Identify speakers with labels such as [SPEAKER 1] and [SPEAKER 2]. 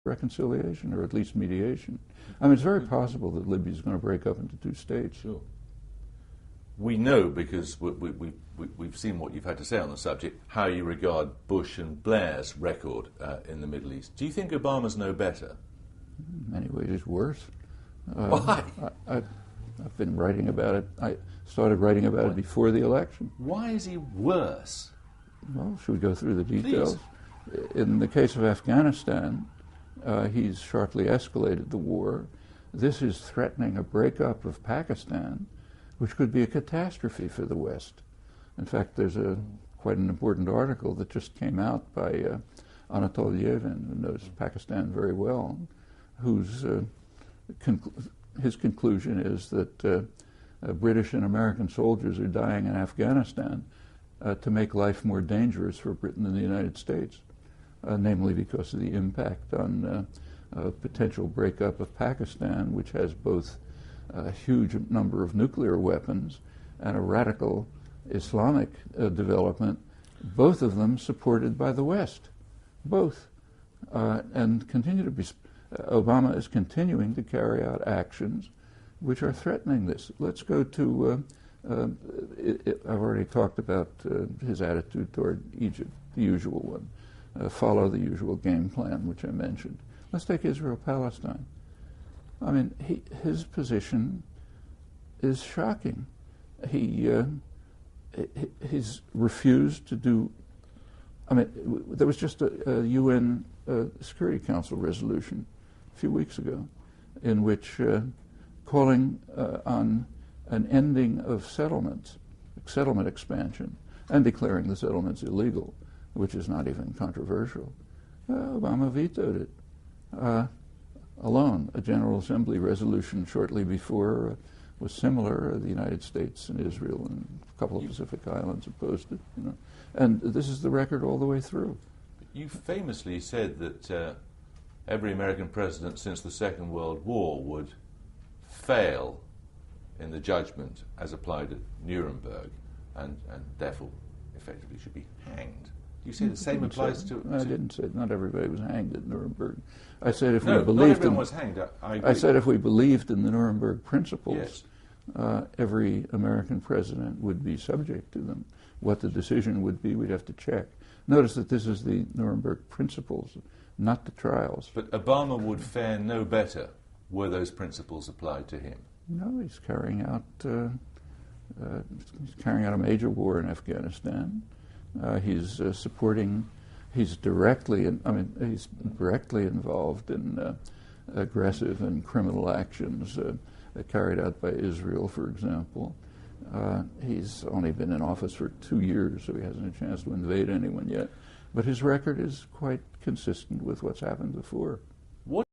[SPEAKER 1] reconciliation, or at least mediation. I mean, it's very possible that Libya is going to break up into two states.
[SPEAKER 2] Sure. We know, because we've seen what you've had to say on the subject, how you regard Bush and Blair's record in the Middle East. Do you think Obama's no better?
[SPEAKER 1] In many ways, it's worse.
[SPEAKER 2] Why?
[SPEAKER 1] I've been writing about it. I started writing about it before the election.
[SPEAKER 2] Why is he worse?
[SPEAKER 1] Well, should we go through the details?
[SPEAKER 2] Please.
[SPEAKER 1] In the case of Afghanistan, he's sharply escalated the war. This is threatening a breakup of Pakistan, which could be a catastrophe for the West. In fact, there's quite an important article that just came out by Anatol Yevin, who knows Pakistan very well, whose his conclusion is that British and American soldiers are dying in Afghanistan to make life more dangerous for Britain and the United States, namely because of the impact on potential breakup of Pakistan, which has both a huge number of nuclear weapons and a radical Islamic development, both of them supported by the West, both, and continue to be. Obama is continuing to carry out actions which are threatening this. Let's go to, I've already talked about his attitude toward Egypt, the usual one. Follow the usual game plan, which I mentioned. Let's take Israel-Palestine. I mean, his position is shocking. He's refused to do. I mean, there was just a UN Security Council resolution a few weeks ago in which calling on an ending of settlement expansion, and declaring the settlements illegal, which is not even controversial. Obama vetoed it. Alone, a General Assembly resolution shortly before was similar. The United States and Israel and a couple of Pacific Islands opposed it. And this is the record all the way through.
[SPEAKER 2] You famously said that every American president since the Second World War would fail in the judgment as applied at Nuremberg, and therefore effectively should be hanged. You say the same applies to...
[SPEAKER 1] I didn't say not everybody was hanged at Nuremberg. I said if
[SPEAKER 2] no,
[SPEAKER 1] we believed...
[SPEAKER 2] not everyone was hanged.
[SPEAKER 1] I said if we believed in the Nuremberg principles,
[SPEAKER 2] yes.
[SPEAKER 1] Every American president would be subject to them. What the decision would be, we'd have to check. Notice that this is the Nuremberg principles, not the trials.
[SPEAKER 2] But Obama would fare no better were those principles applied to him.
[SPEAKER 1] No, he's carrying out a major war in Afghanistan. He's supporting. He's directly involved in aggressive and criminal actions carried out by Israel, for example. He's only been in office for 2 years, so he hasn't a chance to invade anyone yet. But his record is quite consistent with what's happened before.